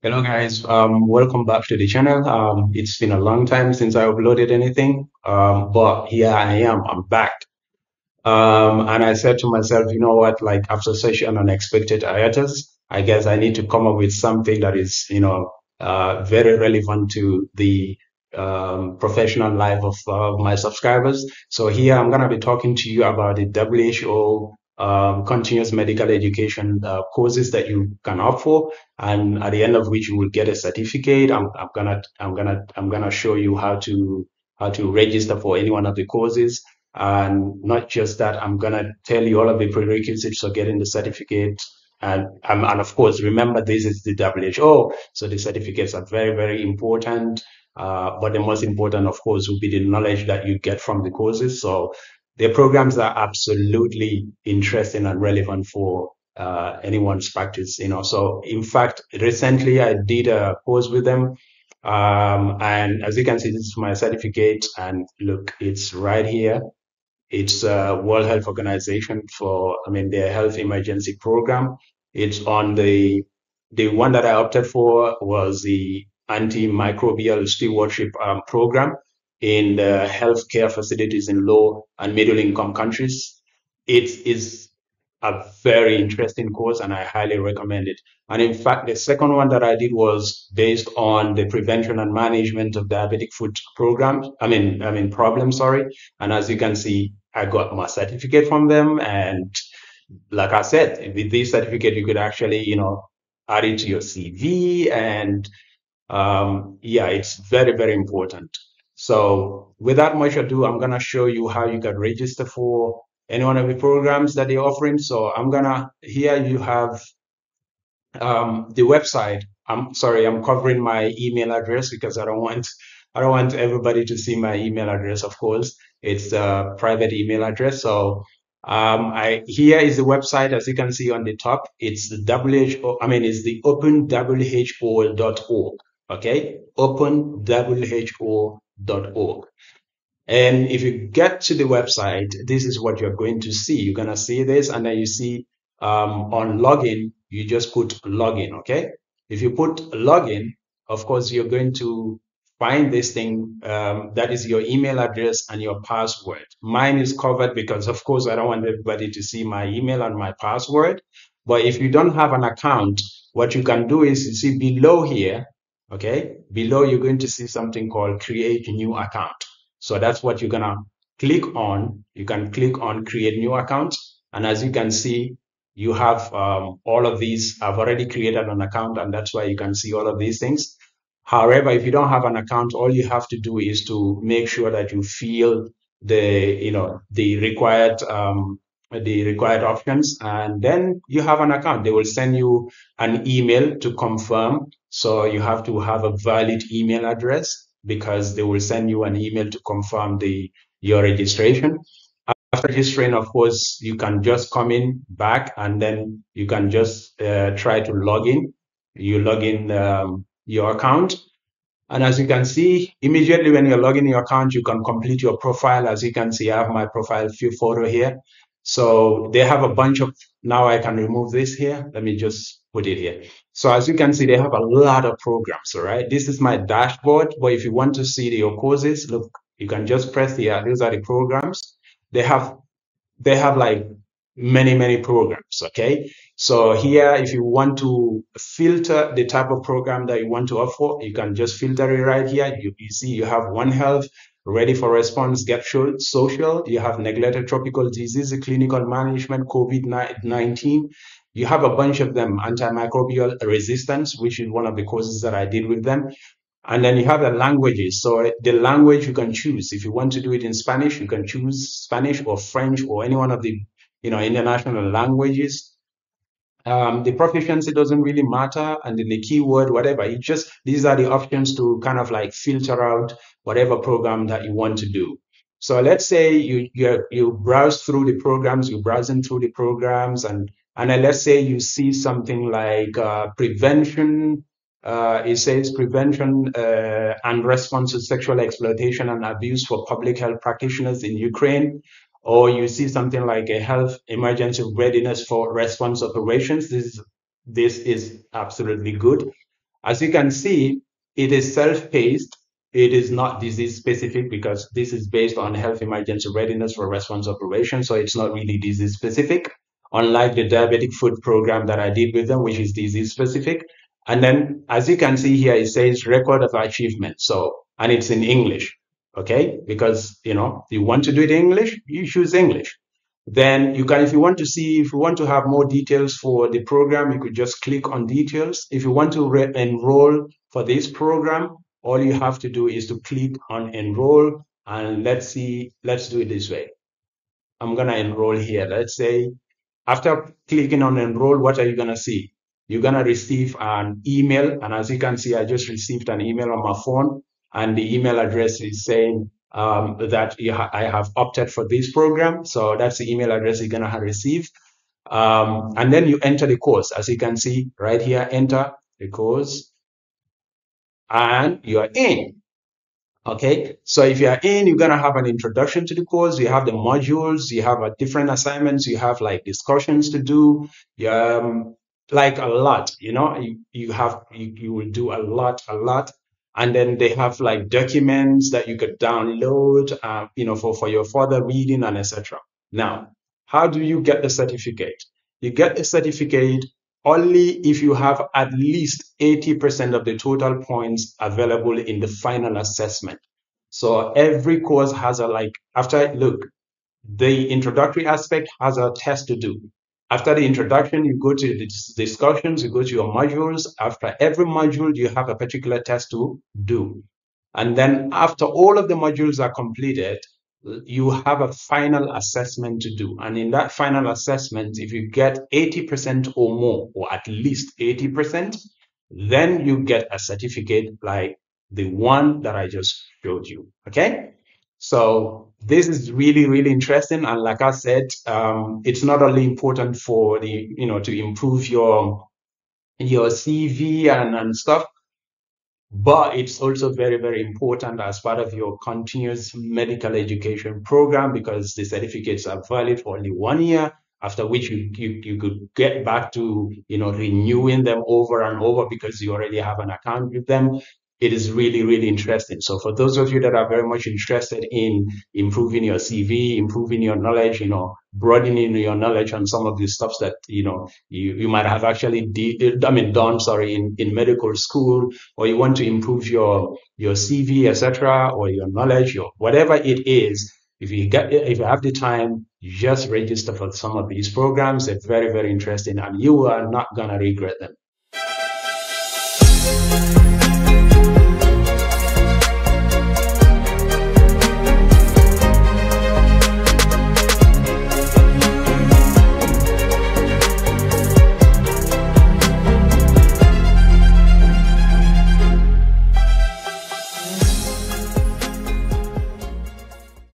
Hello guys, welcome back to the channel. It's been a long time since I uploaded anything, but here I am, I'm back. And I said to myself, you know what, like after such an unexpected hiatus, I guess I need to come up with something that is, very relevant to the professional life of my subscribers. So here I'm going to be talking to you about the WHO continuous medical education courses that you can opt for, and at the end of which you will get a certificate. I'm gonna show you how to register for any one of the courses. And not just that, I'm gonna tell you all of the prerequisites for getting the certificate. And of course, remember this is the WHO, so the certificates are very, very important. But the most important, of course, will be the knowledge that you get from the courses. So the programs are absolutely interesting and relevant for anyone's practice. So in fact, recently I did a course with them. And as you can see, this is my certificate, and look, it's right here. It's World Health Organization for, I mean, their health emergency program. It's on the one that I opted for was the antimicrobial stewardship program in the healthcare facilities in low and middle income countries. It is a very interesting course, and I highly recommend it. And in fact, the second one that I did was based on the prevention and management of diabetic foot programs. I mean problems, sorry. And as you can see, I got my certificate from them. And like I said, with this certificate, you could actually, add it to your CV. And yeah, it's very, very important. So without much ado, I'm gonna show you how you can register for any one of the programs that they're offering. So here you have the website. I'm sorry, I'm covering my email address because I don't want everybody to see my email address, of course. It's a private email address. So I here is the website, as you can see on the top. It's the WHO, I mean, it's the openwho.org. Okay, openwho.org. And if you get to the website, this is what you're going to see. You're going to see this, and then you see on login, you just put login, okay? If you put login, of course, you're going to find this thing that is your email address and your password. Mine is covered because, of course, I don't want everybody to see my email and my password. But if you don't have an account, what you can do is you see below here, okay? Below, you're going to see something called create new account. So that's what you're gonna click on. You can click on create new account. And as you can see, you have all of these. I've already created an account, and that's why you can see all of these things. However, if you don't have an account, all you have to do is to make sure that you fill the required options, and then you have an account. They will send you an email to confirm. So you have to have a valid email address because they will send you an email to confirm your registration. After registering, of course, you can just come in back, and then you can just try to log in. You log in your account. And as you can see, immediately when you're logging your account, you can complete your profile. As you can see, I have my profile photo here. So they have a bunch of, now I can remove this here. Let me just put it here. So as you can see, they have a lot of programs, all right? This is my dashboard, but if you want to see your courses, look, you can just press here. These are the programs. They have they have like many, many programs. Okay. So here, if you want to filter the type of program that you want to offer, you can just filter it right here. You see, you have One Health, Ready for Response, Get Social. You have Neglected Tropical Disease, Clinical Management, COVID-19. You have a bunch of them, antimicrobial resistance, which is one of the courses that I did with them. And then you have the languages. So the language you can choose. If you want to do it in Spanish, you can choose Spanish or French or any one of the, international languages. The proficiency doesn't really matter, and then the keyword, whatever. These are the options to kind of like filter out whatever program that you want to do. So let's say you browse through the programs, you're browsing through the programs, and then let's say you see something like prevention. It says prevention and response to sexual exploitation and abuse for public health practitioners in Ukraine, or you see something like a health emergency readiness for response operations. This is absolutely good. As you can see, it is self-paced. It is not disease specific because this is based on health emergency readiness for response operations. So it's not really disease specific, unlike the diabetic food program that I did with them, which is disease specific. And then as you can see here, it says record of achievement. So, and it's in English. Okay. Because, you want to do it in English, you choose English. Then you can, if you want to see, if you want to have more details for the program, you could just click on details. If you want to enroll for this program, all you have to do is to click on enroll, and let's see, let's do it this way. I'm going to enroll here. Let's say after clicking on enroll, what are you going to see? You're going to receive an email. And as you can see, I just received an email on my phone, and the email address is saying that I have opted for this program. So that's the email address you're going to receive. And then you enter the course. As you can see right here, enter the course, and you are in. Okay, so if you are in, you're gonna have an introduction to the course. You have the modules, you have different assignments, you have like discussions to do, like a lot. You will do a lot, and then they have like documents that you could download, for your further reading and etc. Now, how do you get the certificate? You get the certificate only if you have at least 80% of the total points available in the final assessment. So every course has look, the introductory aspect has a test to do. After the introduction, you go to the discussions, you go to your modules. After every module, you have a particular test to do. And then after all of the modules are completed, you have a final assessment to do. And in that final assessment, if you get 80% or more, or at least 80%, then you get a certificate like the one that I just showed you. Okay. So this is really, really interesting. And like I said, it's not only important for to improve your CV and stuff, but it's also very, very important as part of your continuous medical education program, because the certificates are valid for only 1 year, after which you could get back to renewing them over and over because you already have an account with them. It is really, really interesting. So for those of you that are very much interested in improving your CV, improving your knowledge, broadening your knowledge on some of the stuff that you might have actually done, sorry, in medical school, or you want to improve your CV, etc., or your knowledge, or whatever it is. If you have the time, just register for some of these programs. They're very, very interesting, and you are not gonna regret them.